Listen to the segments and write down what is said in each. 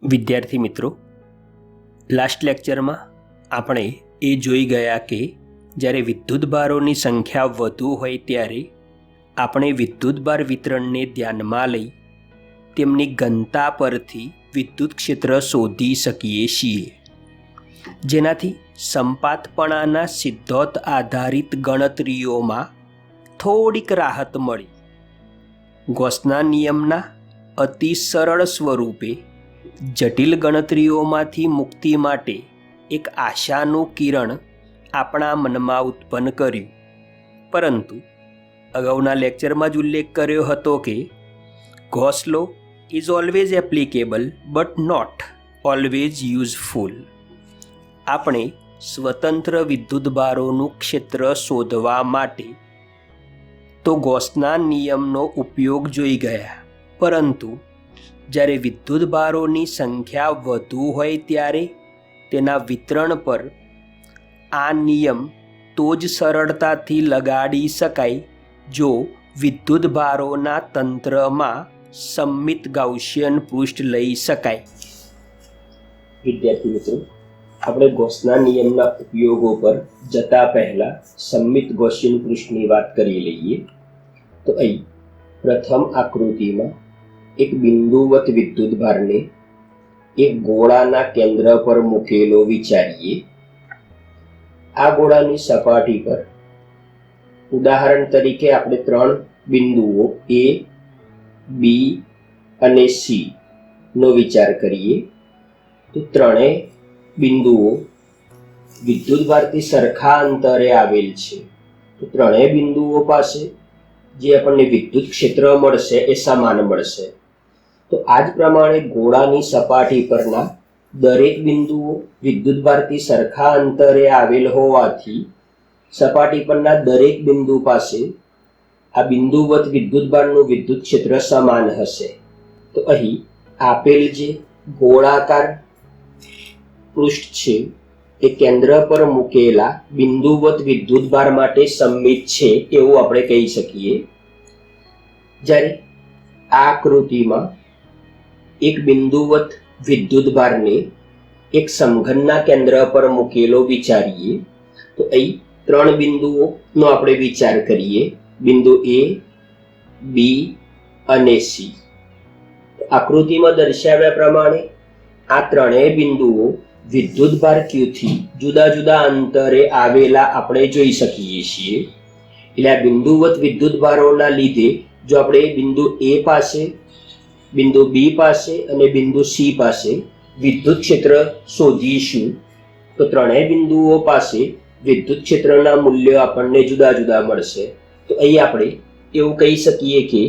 વિદ્યાર્થી મિત્રો, લાસ્ટ લેક્ચરમાં આપણે એ જોઈ ગયા કે જ્યારે વિદ્યુતભારોની સંખ્યા વધુ હોય ત્યારે આપણે વિદ્યુતભાર વિતરણને ધ્યાનમાં લઈ તેમની ઘનતા પરથી વિદ્યુત ક્ષેત્ર શોધી શકીએ છીએ, જેનાથી સંપાતપણાના સિદ્ધાંત આધારિત ગણતરીઓમાં થોડીક રાહત મળી. ગૌસના નિયમના અતિ સરળ સ્વરૂપે જટિલ ગણતરીઓમાંથી મુક્તિ માટે એક આશાનું કિરણ આપણા મનમાં ઉત્પન્ન કર્યું. પરંતુ અગાઉના લેક્ચરમાં જ ઉલ્લેખ કર્યો હતો કે Gauss law is always applicable but not always useful. આપણે સ્વતંત્ર વિદ્યુતભારોનું ક્ષેત્ર શોધવા માટે તો ગૌસના નિયમનો ઉપયોગ જોઈ ગયા, પરંતુ જ્યારે વિદ્યુતભારોની સંખ્યા વધુ હોય ત્યારે તેના વિતરણ પર આ નિયમ તો જ સરળતાથી લગાડી શકાય જો વિદ્યુતભારોના તંત્રમાં સમમિત ગાઉસિયન પૃષ્ઠ લઈ શકાય. વિદ્યાર્થી મિત્રો, આપણે ગૌસના નિયમના ઉપયોગો પર જતા પહેલા સમમિત ગાઉસિયન પૃષ્ઠની વાત કરી લઈએ. તો અહીં પ્રથમ આકૃતિમાં એક બિંદુવત વિદ્યુતભારને એક ગોળાના કેન્દ્ર પર મૂકેલો વિચારીએ. આ ગોળાની સપાટી પર ઉદાહરણ તરીકે આપણે ત્રણ બિંદુઓ A, B અને C નો વિચાર કરીએ. તો ત્રણેય બિંદુઓ વિદ્યુતભારથી સરખા અંતરે આવેલ છે. તો ત્રણેય બિંદુઓ પાસે જે આપણને વિદ્યુત ક્ષેત્ર મળશે એ સમાન મળશે. તો આ જ પ્રમાણે ગોળાની સપાટી પરના દરેક બિંદુઓ વિદ્યુતભારથી સરખા અંતરે આવેલ હોવાથી સપાટી પરના દરેક બિંદુ પાસે આ બિંદુવત વિદ્યુતભારનું વિદ્યુત ક્ષેત્ર સમાન હશે. તો અહીં આપેલ જે ગોળાકાર પૃષ્ઠ છે એ કેન્દ્ર પર મૂકેલા બિંદુવત વિદ્યુતભાર માટે સમમિત છે એવું આપણે કહી શકીએ. જ્યારે આ આકૃતિમાં એક બિંદુવત વિદ્યુતભારને એક સમઘનના કેન્દ્ર પર મૂકેલો વિચારીએ. તો અહીં ત્રણ બિંદુઓનો આપણે વિચાર કરીએ, બિંદુ A, B અને C. આકૃતિમાં દર્શાવ્યા પ્રમાણે આ ત્રણેય બિંદુઓ વિદ્યુતભાર Q થી જુદા જુદા અંતરે આવેલા આપણે જોઈ શકીએ છીએ. એટલે આ બિંદુવત વિદ્યુતભારોના લીધે જો આપણે બિંદુ A પાસે, બિંદુ B પાસે અને બિંદુ C પાસે વિદ્યુત ક્ષેત્ર શોધીશું તો ત્રણેય બિંદુઓ પાસે વિદ્યુત ક્ષેત્રના મૂલ્યો આપણને જુદા જુદા મળશે. તો અહીં આપણે એવું કહી શકીએ કે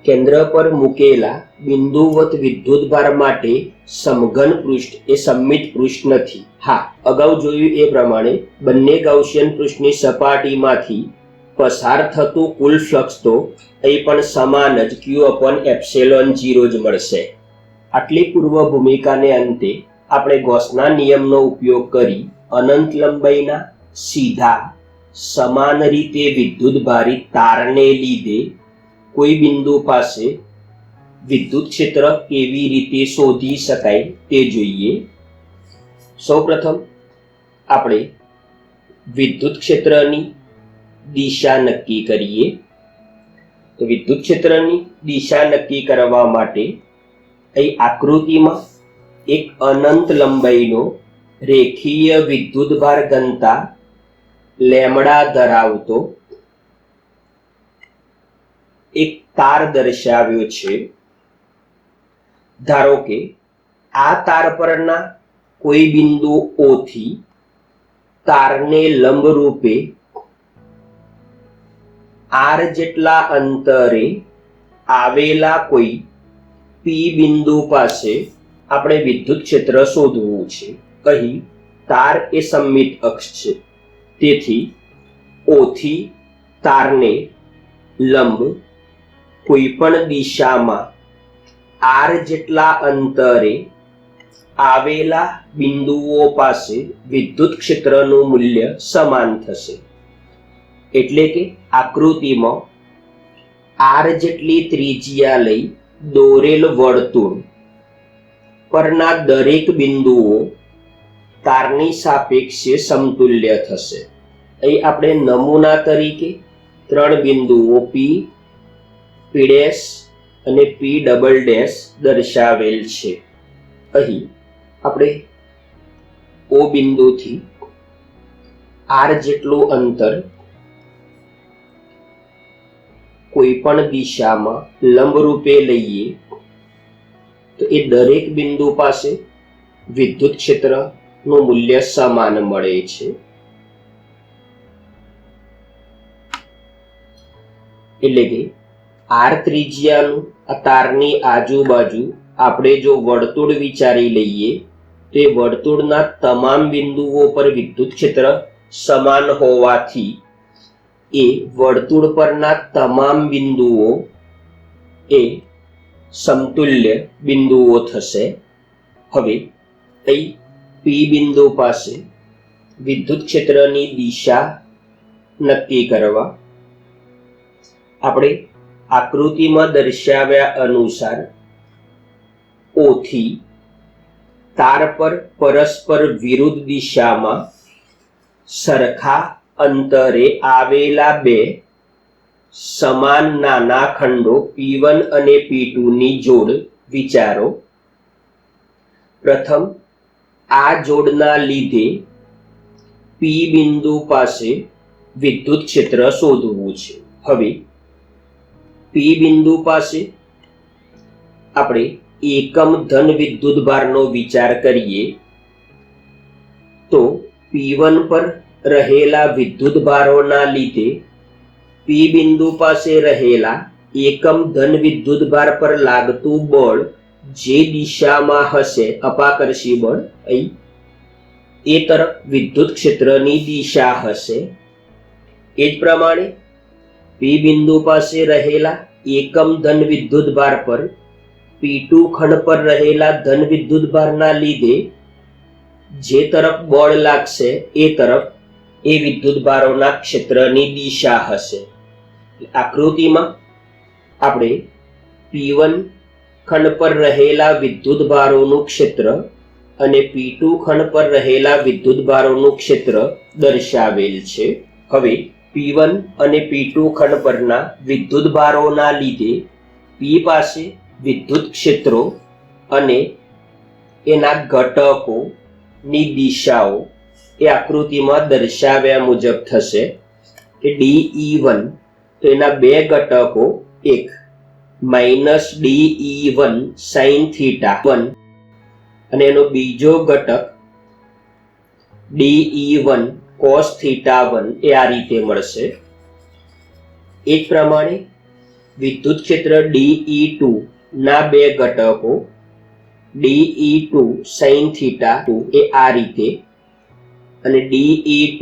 કેન્દ્ર પર મૂકેલા બિંદુવત વિદ્યુતભાર માટે સમઘન પૃષ્ઠ એ સમમિત પૃષ્ઠ નથી. હા, અગાઉ જોયું એ પ્રમાણે બંને ગાઉસિયન પૃષ્ઠની સપાટીમાંથી પસાર થતું કુલ ફ્લક્સ તો અહીં પણ સમાન જ Q/ε0 જ મળશે. આટલી પૂર્વ ભૂમિકાને અંતે આપણે ગૌસના નિયમનો ઉપયોગ કરી અનંત લંબાઈના સીધા સમાન રીતે વિદ્યુતભારિત તારને લીધે કોઈ બિંદુ પાસે વિદ્યુત ક્ષેત્ર કેવી રીતે શોધી શકાય તે જોઈએ. સૌપ્રથમ આપણે વિદ્યુત ક્ષેત્રની દિશા નક્કી કરીએ. તો વિદ્યુત ક્ષેત્રની દિશા નક્કી કરવા માટે અહીં આકૃતિમાં એક અનંત લંબાઈનો રેખીય વિદ્યુતભાર ઘનતા લેમ્ડા ધરાવતો એક તાર દર્શાવ્યો છે. ધારો કે આ તાર પરના કોઈ બિંદુ O થી તારને લંબ રૂપે R જેટલા અંતરે આવેલા કોઈ P બિંદુ પાસે આપણે વિદ્યુત ક્ષેત્ર શોધવું છે. અહીં તાર એ સમમિત અક્ષ છે, તેથી O થી તારને લંબ કોઈ પણ દિશામાં R જેટલા અંતરે આવેલા બિંદુઓ પાસે વિદ્યુત ક્ષેત્રનું મૂલ્ય સમાન થશે. એટલે કે આકૃતિમાં R જેટલી ત્રિજ્યા લઈ દોરેલ વર્તુળ પરના દરેક બિંદુઓ તારની સાપેક્ષે સમતુલ્ય થશે. અહીં આપણે નમૂના તરીકે 3 બિંદુઓ P, P' અને P" દર્શાવેલ છે. અહીં આપણે O બિંદુથી R જેટલું અંતર કોઈ પણ દિશામાં લંબ રૂપે લઈએ તો એ દરેક બિંદુ પાસે વિદ્યુત ક્ષેત્રનું મૂલ્ય સમાન મળે છે. એટલે કે R ત્રિજ્યાનું આ તારની આજુબાજુ આપણે જો વર્તુળ વિચારી લઈએ તો એ વર્તુળના તમામ બિંદુઓ પર વિદ્યુત ક્ષેત્ર સમાન હોવાથી એ વર્તુળ પરના તમામ બિંદુઓ એ સમતુલ્ય બિંદુઓ થશે. હવે અહીં P બિંદુ પાસે વિદ્યુત ક્ષેત્રની દિશા નક્કી કરવા આપણે આકૃતિમાં દર્શાવ્યા અનુસાર O થી તાર પર પરસ્પર વિરુદ્ધ દિશામાં સરખા અંતરે આવેલા બે સમાન નાના ખંડો P1 અને P2 ની જોડ વિચારો. પ્રથમ આ જોડના લીધે P બિંદુ પાસે વિદ્યુત ક્ષેત્ર શોધવું છે. હવે P બિંદુ પાસે આપણે એકમ ધન વિદ્યુતભારનો વિચાર કરીએ તો P1 પર રહેલા વિદ્યુતભારોના લીધે P બિંદુ પાસે રહેલા એકમ ધન વિદ્યુતભાર પર લાગતું બળ જે દિશામાં હશે અપાકર્ષી બળ અહીં એ તરફ વિદ્યુત ક્ષેત્રની દિશા હશે. એ જ પ્રમાણે P બિંદુ પાસે રહેલા એકમ ધન વિદ્યુતભાર પર P2 ખંડ પર રહેલા ધન વિદ્યુતભારના લીધે જે તરફ બળ લાગશે એ તરફ એ વિદ્યુતભારોના ક્ષેત્રની દિશા હશે. આકૃતિમાં આપણે P1 ખંડ પર રહેલા વિદ્યુતભારોનું ક્ષેત્ર અને P2 ખંડ પર રહેલા વિદ્યુતભારોનું ક્ષેત્ર દર્શાવેલ છે. હવે P1 અને P2 ખંડ પરના વિદ્યુતભારોના લીધે P પાસે વિદ્યુત ક્ષેત્રો અને એના ઘટકોની દિશાઓ એ આકૃતિમાં દર્શાવ્યા મુજબ થશે કે DE1 તો એના બે ઘટકો, એક -DE1 sin θ1 અને એનો બીજો ઘટક DE1 cos θ1 એ આ રીતે મળશે. એ જ પ્રમાણે વિદ્યુત ક્ષેત્ર DE2 ના બે ઘટકો DE2 sin θ2 એ આ રીતે અને DE2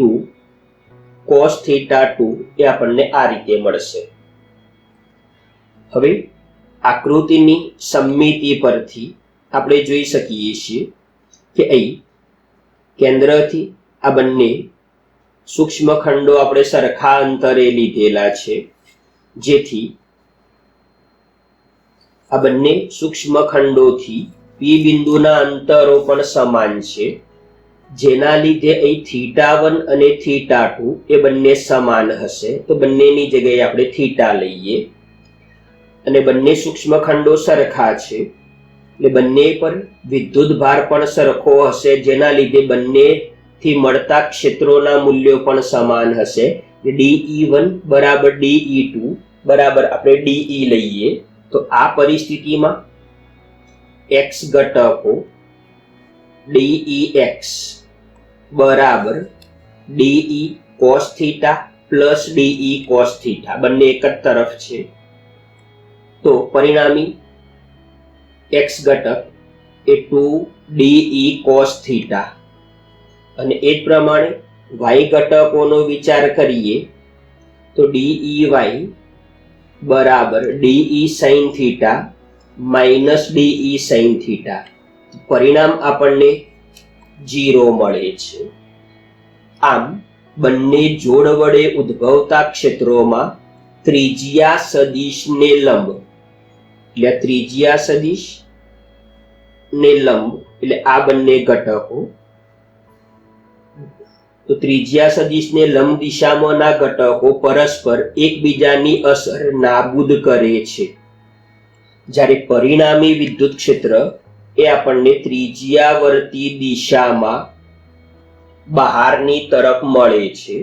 cos θ2 એ આપણને આ રીતે મળશે. હવે આકૃતિની સમમિતિ પરથી આપણે જોઈ શકીએ છીએ કે અહીં કેન્દ્રથી આ બંને સૂક્ષ્મ ખંડો આપણે સરખા અંતરે લીધેલા છે, જેથી આ બંને સૂક્ષ્મ ખંડોથી P બિંદુના અંતરો પણ સમાન છે, જેના લીધે અહીં θ1 અને θ2 એ બંને સમાન હશે. તો બંનેની જગ્યાએ આપણે θ લઈએ અને બંને સૂક્ષ્મ ખંડો સરખા છે એટલે બંને પર વિદ્યુત ભાર પણ સરખો હશે, જેના લીધે બંનેથી મળતા ક્ષેત્રોના મૂલ્યો પણ સમાન હશે. DE1 બરાબર DE2 બરાબર આપણે DE લઈએ તો આ પરિસ્થિતિમાં x ઘટકો DEX બરાબર DE cos θ plus DE cos θ બંને એક જ તરફ છે. તો પરિણામી x ઘટક એ 2DE cos θ અને એ જ પ્રમાણે y ઘટકોનો વિચાર કરીએ તો DEY બરાબર DE sin θ minus DE sin θ. પરિણામ આપણને 0 મળે છે. આમ બંને જોડ વડે ઉદ્ભવતા ક્ષેત્રોમાં ત્રિજ્યા સદિશને લંબ એટલે ત્રિજ્યા સદિશ ને લંબ એટલે આ બંને ઘટકો, તો ત્રિજ્યા સદિશ ને લંબ દિશામાંના ઘટકો પરસ્પર એકબીજાની અસર નાબૂદ કરે છે. જ્યારે પરિણામી વિદ્યુત ક્ષેત્ર એ આપણને ત્રિજ્યાવર્તી દિશામાં બહારની તરફ મળે છે.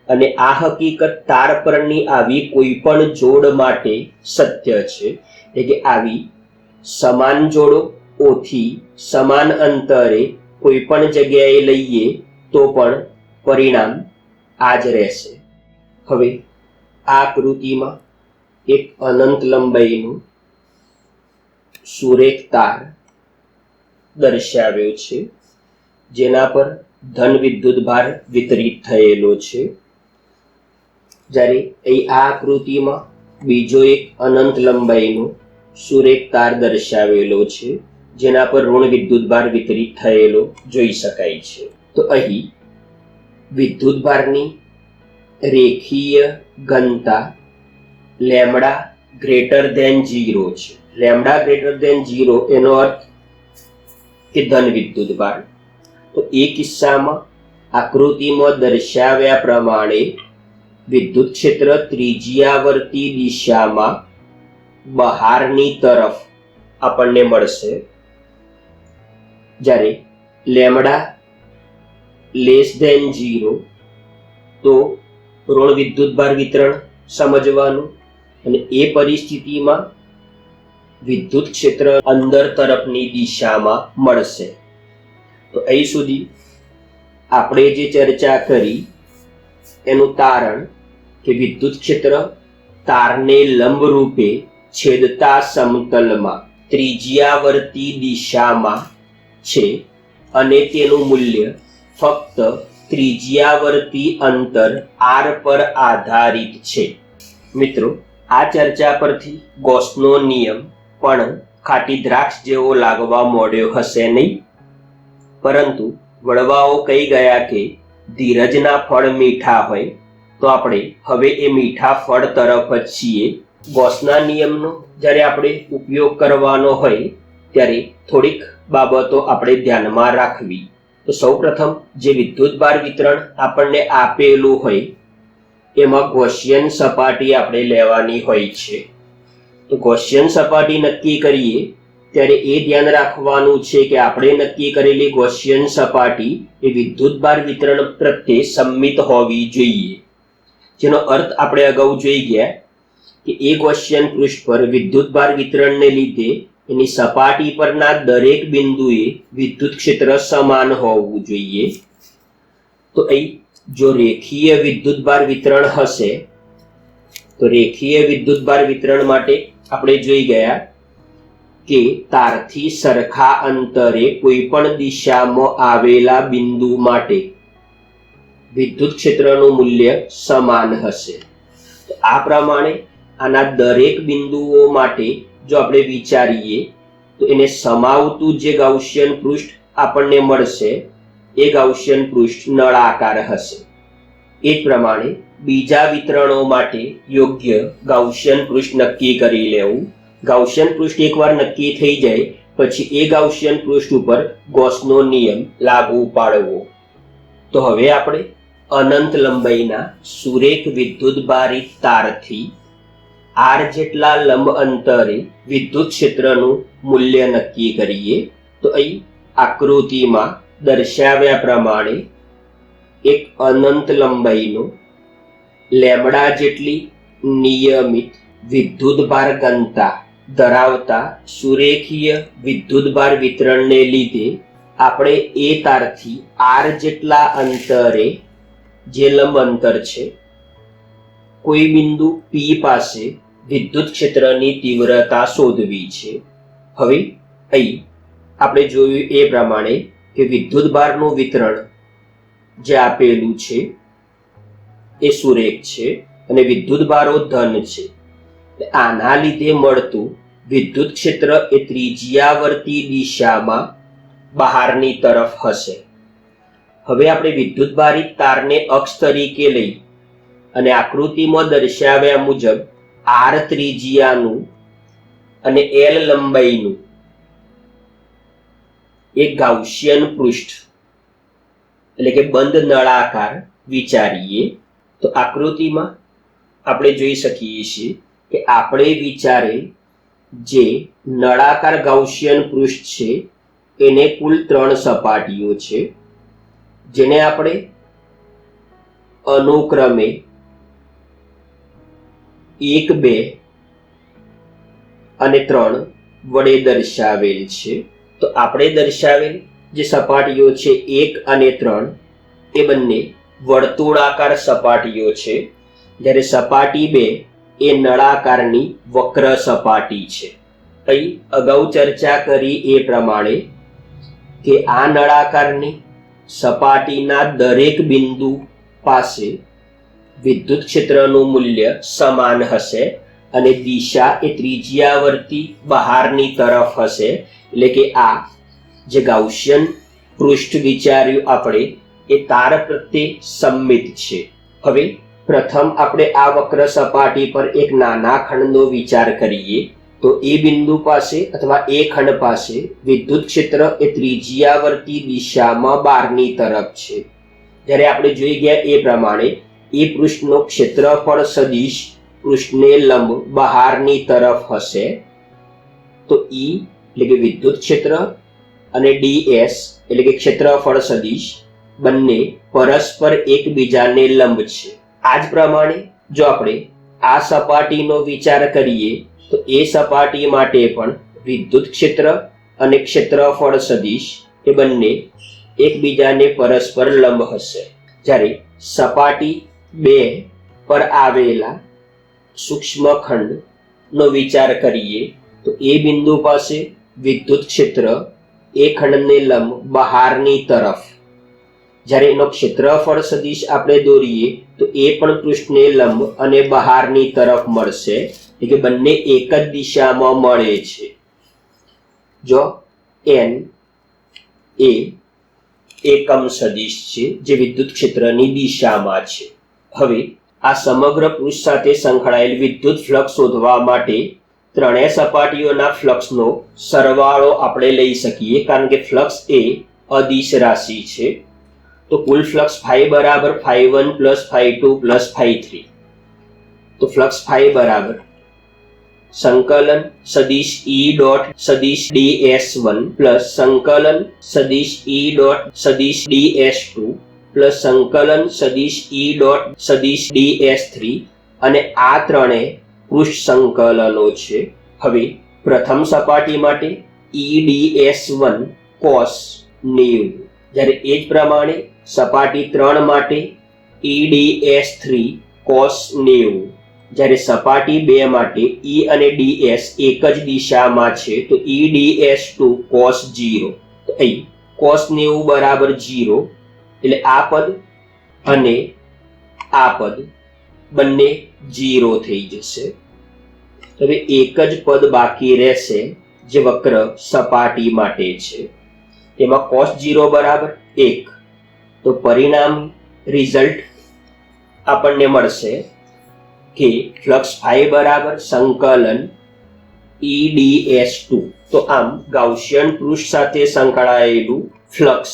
અને આ હકીકત તાર પરની આવી કોઈ પણ જોડ માટે સત્ય છે. એટલે કે આવી સમાન જોડો ઓથી સમાન અંતરે કોઈ પણ જગ્યાએ લઈએ તો પણ પરિણામ આ જ રહેશે. હવે આ આકૃતિમાં એક અનંત લંબાઈનું સુરેખ તાર દર્શાવ્યો છે, જેના પર ધન વિદ્યુત ભાર વિતરિત થયેલો છે. જ્યારે અહીં આ આકૃતિમાં બીજો એક અનંત લંબાઈનો સુરેખ તાર દર્શાવેલો છે, જેના પર ઋણ વિદ્યુત ભાર વિતરિત થયેલો જોઈ શકાય છે. તો અહીં વિદ્યુત ભારની રેખીય ઘનતા લેમ્ડા ગ્રેટર ધેન 0 છે. લેમ્ડા ગ્રેટર ધેન 0 એનો અર્થ કે ધન વિદ્યુત ભાર. તો એ કિસ્સામાં આકૃતિમાં દર્શાવ્યા પ્રમાણે વિદ્યુત ક્ષેત્ર ત્રિજ્યાવર્તી દિશામાં બહારની તરફ આપણને મળશે. જ્યારે લેમ્ડા લેસ ધેન 0 તો ઋણ વિદ્યુત ભાર વિતરણ સમજવાનું, અને એ પરિસ્થિતિમાં વિદ્યુત ક્ષેત્ર અંદર તરફની દિશામાં મળશે. તો અહીં સુધી આપણે જે ચર્ચા કરી એનું તારણ કે વિદ્યુત ક્ષેત્ર તારને લંબ રૂપે છેદતા સમતલમાં ત્રિજ્યાવર્તી દિશામાં છે અને તેનું મૂલ્ય ફક્ત ત્રિજ્યાવર્તી અંતર r પર આધારિત છે. મિત્રો, આ ચર્ચા પરથી ગૌસનો નિયમ પણ ખાટી દ્રાક્ષ જેવો લાગવા માંડ્યો હશે નહીં, પરંતુ વડવાઓ કહી ગયા કે ધીરજના ફળ મીઠા હોય, તો આપણે હવે એ મીઠા ફળ તરફ જ છીએ. ગૌસના નિયમનો જ્યારે આપણે ઉપયોગ કરવાનો હોય ત્યારે થોડીક બાબતો આપણે ધ્યાનમાં રાખવી. તો સૌપ્રથમ જે વિદ્યુત ભાર વિતરણ આપણને આપેલું હોય એમાં ગૌસિયન સપાટી આપણે લેવાની હોય છે. તો ગૌસિયન સપાટી નક્કી કરીએ ત્યારે એ ધ્યાન રાખવાનું છે કે આપણે નક્કી કરેલી ગૌસિયન સપાટી એ વિદ્યુત ભાર વિતરણ પ્રત્યે સંમિત હોવી જોઈએ. જેનો અર્થ આપણે અગાઉ જોઈ ગયા કે એ ગૌસિયન પૃષ્ઠ પર વિદ્યુત ભાર વિતરણને લીધે એની સપાટી પરના દરેક બિંદુએ વિદ્યુત ક્ષેત્ર સમાન હોવું જોઈએ. તો અહીં જો રેખીય વિદ્યુત ભાર વિતરણ હશે તો રેખીય વિદ્યુત ભાર વિતરણ માટે આપણે જોઈ ગયા કે તારથી સરખા અંતરે કોઈ પણ દિશામાં આવેલા બિંદુ માટે વિદ્યુત ક્ષેત્રનું મૂલ્ય સમાન હશે. તો આ પ્રમાણે આના દરેક બિંદુઓ માટે જો આપણે વિચારીએ તો એને સમાવતું જે ગાઉસિયન પૃષ્ઠ આપણને મળશે એ ગાઉસિયન પૃષ્ઠ નળાકાર હશે. એ જ પ્રમાણે બીજા વિતરણો માટે યોગ્ય ગાઉસિયન પૃષ્ઠ નક્કી કરી લેવું. ગાઉસિયન પૃષ્ઠ એકવાર નક્કી થઈ જાય પછી એ ગાઉસિયન પૃષ્ઠ ઉપર ગૌસનો નિયમ લાગુ પાડવો. તો હવે આપણે અનંત લંબાઈના સુરેખ વિદ્યુત ભારિત તારથી r જેટલા લંબ અંતરે વિદ્યુત ક્ષેત્રનું મૂલ્ય નક્કી કરીએ. તો અહીં આકૃતિમાં દર્શાવ્યા પ્રમાણે એક અનંત લંબાઈનો લેમ્ડા જેટલી નિયમિત વિદ્યુત ભાર ઘનતા ધરાવતા સુરેખીય વિદ્યુત ભાર વિતરણને લીધે આપણે એ તારથી r જેટલા અંતરે જે લંબ અંતર છે કોઈ બિંદુ p પાસે વિદ્યુત ક્ષેત્રની તીવ્રતા શોધવી છે. હવે અહીં આપણે જોયું એ પ્રમાણે કે વિદ્યુત ભારનું વિતરણ જે આપેલું છે એ સુરેખ છે અને વિદ્યુત ભારો ધન છે. આના લીધે મળતું વિદ્યુત ક્ષેત્ર એ ત્રિજ્યાવર્તી દિશામાં બહારની તરફ હશે. હવે આપણે વિદ્યુત ભારિત તારને અક્ષ તરીકે લઈ અને આકૃતિમાં દર્શાવ્યા મુજબ r ત્રિજ્યાનું અને l લંબાઈનું એક ગાઉસિયન પૃષ્ઠ એટલે કે બંધ નળાકાર વિચારીએ તો આકૃતિમાં આપણે જોઈ શકીએ છીએ કે આપણે વિચારે જે નળાકાર ગાઉસિયન પૃષ્ઠ છે એને કુલ 3 સપાટીઓ છે, જેને આપણે અનુક્રમે 1, 2 અને 3 વડે દર્શાવેલ છે. તો આપણે દર્શાવેલ જે સપાટીઓ છે 1 અને 3 એ બંને વર્તુળાકાર સપાટીઓ છે, જ્યારે સપાટી 2 એ નળાકારની વક્ર સપાટી છે. અહીં અગાઉ ચર્ચા કરી એ પ્રમાણે કે આ નળાકારની સપાટીના દરેક બિંદુ પાસે વિદ્યુત ક્ષેત્રનું મૂલ્ય સમાન હશે અને દિશા એ ત્રિજ્યાવર્તી બહારની તરફ હશે. એટલે કે આ જે ગાઉસિયન પૃષ્ઠ વિચાર્યું આપણે એ તાર પ્રત્યે સમમિત છે. હવે પ્રથમ આપણે આ વક્ર સપાટી પર એક નાના ખંડનો વિચાર કરીએ તો એ બિંદુ પાસે અથવા એ ખંડ પાસે વિદ્યુત ક્ષેત્ર એ ત્રિજ્યાવર્તી દિશામાં બહારની તરફ છે. જ્યારે આપણે જોઈ ગયા એ પ્રમાણે એ પૃષ્ઠનો ક્ષેત્રફળ સદિશ પૃષ્ઠને લંબ બહારની તરફ હશે. તો E એટલે કે વિદ્યુત ક્ષેત્ર અને ds એટલે કે ક્ષેત્રફળ સદિશ બંને પરસ્પર એકબીજાને લંબ છે. આ જ પ્રમાણે જો આપણે આ સપાટીનો વિચાર કરીએ તો એ સપાટી માટે પણ વિદ્યુત ક્ષેત્ર અને ક્ષેત્રફળ સદિશ એ બંને એકબીજાને પરસ્પર લંબ હશે. જ્યારે સપાટી 2 પર આવેલા સૂક્ષ્મ ખંડનો વિચાર કરીએ તો એ બિંદુ પાસે વિદ્યુત ક્ષેત્ર એ ખંડને લંબ બહારની તરફ, જ્યારે એનો ક્ષેત્રફળ સદિશ આપણે દોરીએ તો એ પણ પૃષ્ઠને લંબ અને બહારની તરફ મળશે. એટલે કે બંને એક જ દિશામાં મળે છે. જો n એ એકમ સદિશ છે જે વિદ્યુત ક્ષેત્રની દિશામાં છે. હવે આ સમગ્ર પૃષ્ઠ સાથે સંકળાયેલ વિદ્યુત ફ્લક્સ શોધવા માટે ત્રણેય સપાટીઓના ફ્લક્સનો સરવાળો આપણે લઈ શકીએ, કારણ કે ફ્લક્સ એ અદિશ રાશિ છે. તો કુલ ફ્લક્સ phi બરાબર phi1 plus phi2 plus phi3. તો ફ્લક્સ phi બરાબર સંકલન સદિશ E ડોટ સદિશ ds1 પ્લસ સંકલન સદિશ E ડોટ સદિશ ds2 પ્લસ સંકલન સદિશ E ડોટ સદિશ ds3 અને આ ત્રણેય પૃષ્ઠ સંકલનો છે. હવે પ્રથમ સપાટી માટે EDS1 cos 90, જ્યારે એ જ પ્રમાણે સપાટી 3 માટે EDS3 cos 90, જ્યારે સપાટી 2 માટે E અને ds એક જ દિશામાં છે તો EDS2 cos 0. તો અહીં cos 90 બરાબર 0, એટલે આ પદ અને આ પદ બંને 0 થઈ જશે. હવે એક જ પદ બાકી રહેશે જે વક્ર સપાટી માટે છે. એમાં cos 0 બરાબર 1. તો પરિણામ રિઝલ્ટ આપણને મળશે કે ફ્લક્સ phi બરાબર સંકલન EDS2. તો આમ ગાઉસિયન પૃષ્ઠ સાથે સંકળાયેલું ફ્લક્સ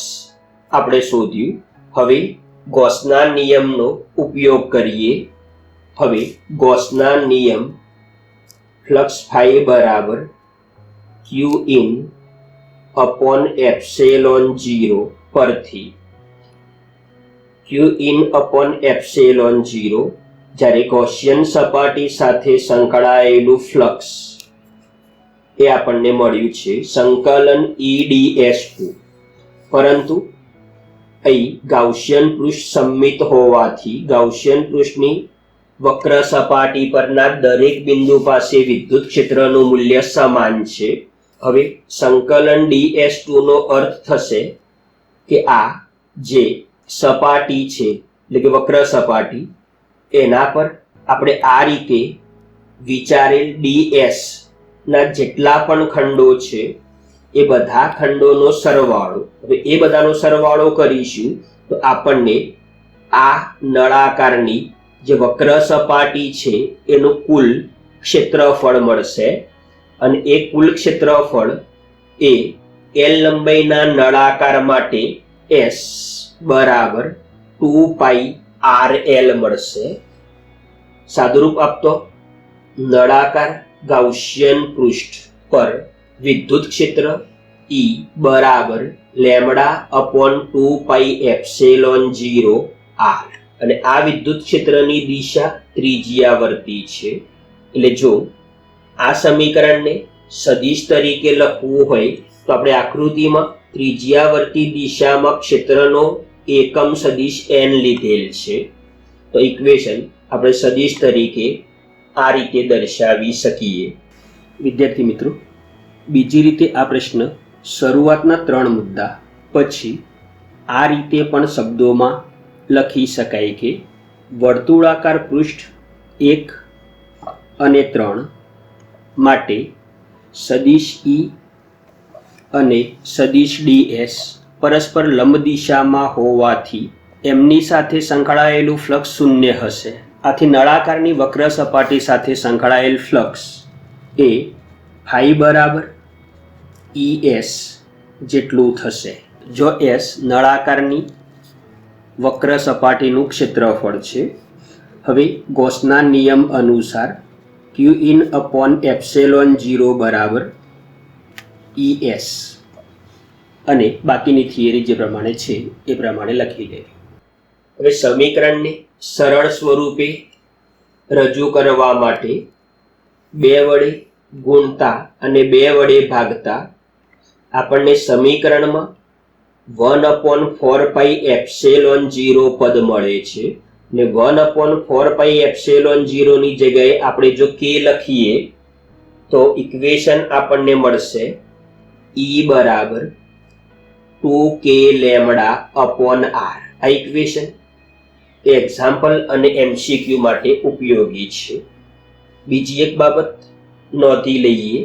આપણે શોધ્યું. હવે ગૌસના નિયમનો ઉપયોગ કરીએ. હવે ગૌસના નિયમ ફ્લક્સ phi બરાબર q in upon epsilon 0 પરથી q in upon epsilon 0 જ્યારે ગૌસિયન સપાટી સાથે સંકળાયેલું ફ્લક્સ એ આપણને મળ્યું છે સંકલન EDS2. પરંતુ અહીં ગાઉસિયન પૃષ્ઠ સમમિત હોવાથી ગાઉસિયન પૃષ્ઠની વક્ર સપાટી પરના દરેક બિંદુ પાસે વિદ્યુત ક્ષેત્રનું મૂલ્ય સમાન છે. હવે સંકલન ds2 નો અર્થ થશે કે આ જે સપાટી છે એટલે કે વક્ર સપાટી એના પર આપણે આ રીતે વિચારેલ ds ના જેટલા પણ ખંડો છે એ બધા ખંડોનો સરવાળો, હવે એ બધાનો સરવાળો કરીશું તો આપણને આ નળાકારની જે વક્ર સપાટી છે એનું કુલ ક્ષેત્રફળ મળશે અને એ કુલ ક્ષેત્રફળ એ L લંબાઈના નળાકાર માટે S બરાબર 2πRL મળશે. સાદુરૂપ આપતો નળાકાર ગાઉસિયન પૃષ્ઠ પર વિદ્યુત ક્ષેત્ર E બરાબર λ/2πε0 R અને આ વિદ્યુત ક્ષેત્રની દિશા ત્રિજ્યાવર્તી છે. એટલે જો આ સમીકરણને સદિશ તરીકે લખવું હોય તો આપણે આકૃતિમાં ત્રિજ્યાવર્તી દિશામાં ક્ષેત્રનો એકમ સદિશ n લીધેલ છે. તો ઇક્વેશન આપણે સદિશ તરીકે આ રીતે દર્શાવી શકીએ. વિદ્યાર્થી મિત્રો, બીજી રીતે આ પ્રશ્ન શરૂઆતના 3 મુદ્દા પછી આ રીતે પણ શબ્દોમાં લખી શકાય કે વર્તુળાકાર પૃષ્ઠ 1 અને 3 માટે સદિશ E અને સદિશ ds પરસ્પર લંબ દિશામાં હોવાથી એમની સાથે સંકળાયેલું ફ્લક્સ શૂન્ય હશે. આથી નળાકારની વક્ર સપાટી સાથે સંકળાયેલ ફ્લક્સ એ ફાઈ બરાબર ES જેટલું થશે. જો S નળાકારની વક્ર સપાટીનું ક્ષેત્રફળ છે. હવે ગૌસના નિયમ અનુસાર Qin/ε0 બરાબર ES અને બાકીની થિયરી જે પ્રમાણે છે એ પ્રમાણે લખી લેવી. હવે સમીકરણને સરળ સ્વરૂપે રજૂ કરવા માટે 2 વડે ગુણતા અને 2 વડે ભાગતા આપણને સમીકરણમાં 1/4πε0 પદ મળે છે ને 1/4πε0 ની જગ્યાએ આપણે જો k લખીએ તો ઇક્વેશન આપણને મળશે E બરાબર 2kλ/r. આ ઇક્વેશન એક્ઝામ્પલ અને MCQ માટે ઉપયોગી છે. બીજી એક બાબત નોંધી લઈએ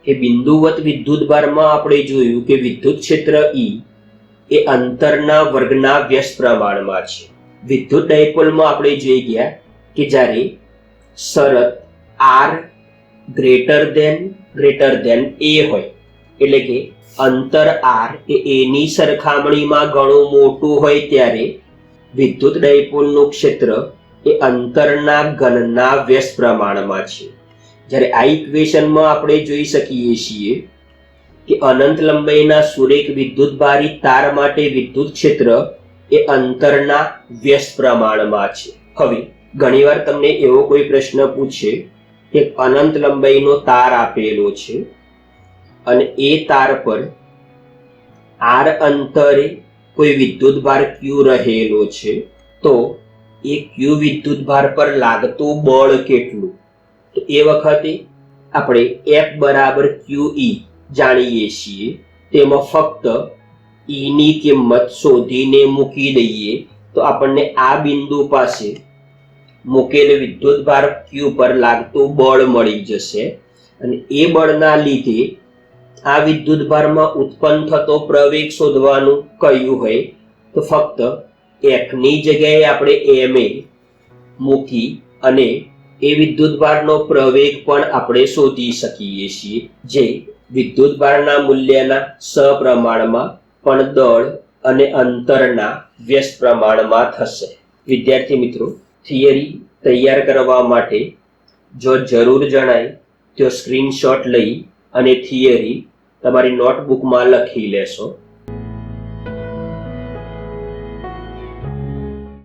કે બિંદુવત વિદ્યુતભારમાં આપણે જોયું કે વિદ્યુત ક્ષેત્ર E એ અંતરના વર્ગના વ્યસ્ત પ્રમાણમાં છે. વિદ્યુત ડાયપોલમાં આપણે જોઈ ગયા કે જ્યારે શરત R greater than A હોય એટલે કે અંતર R એ A ની સરખામણીમાં ઘણું મોટું હોય ત્યારે વિદ્યુત ડાયપોલનું ક્ષેત્ર એ અંતરના ઘનના વ્યસ્ત પ્રમાણમાં છે. જ્યારે આ ઇક્વેશનમાં આપણે જોઈ શકીએ છીએ કે અનંત લંબાઈના સુરેખ વિદ્યુતભારી તાર માટે વિદ્યુત ક્ષેત્ર એ અંતરના વ્યસ્ત પ્રમાણમાં છે. હવે ઘણીવાર તમને એવો કોઈ પ્રશ્ન પૂછે કે અનંત લંબાઈનો તાર આપેલો છે અને એ તાર પર r અંતરે કોઈ વિદ્યુતભાર q રહેલો છે તો એ q વિદ્યુતભાર પર લાગતું બળ કેટલું? તો એ વખતે આપણે F બરાબર QE જાણીએ છીએ. તેમાં ફક્ત E ની કિંમત શોધીને મૂકી દઈએ તો આપણને આ બિંદુ પાસે મૂકેલ વિદ્યુતભાર q પર લાગતું બળ મળી જશે અને એ બળના લીધે આ વિદ્યુતભારમાં ઉત્પન્ન થતો પ્રવેગ શોધવાનું કહ્યું હોય તો ફક્ત F ની જગ્યાએ આપણે ma મૂકી અને એ વિદ્યુતભારનો પ્રવેગ પણ આપણે શોધી શકીએ છીએ જે વિદ્યુતભારના મૂલ્યના સપ્રમાણમાં પણ દળ અને અંતરના વ્યસ્ત પ્રમાણમાં થશે. વિદ્યાર્થી મિત્રો, થિયરી તૈયાર કરવા માટે જો જરૂર જણાય તો સ્ક્રીનશોટ લઈ અને થિયરી તમારી નોટબુકમાં લખી લેશો.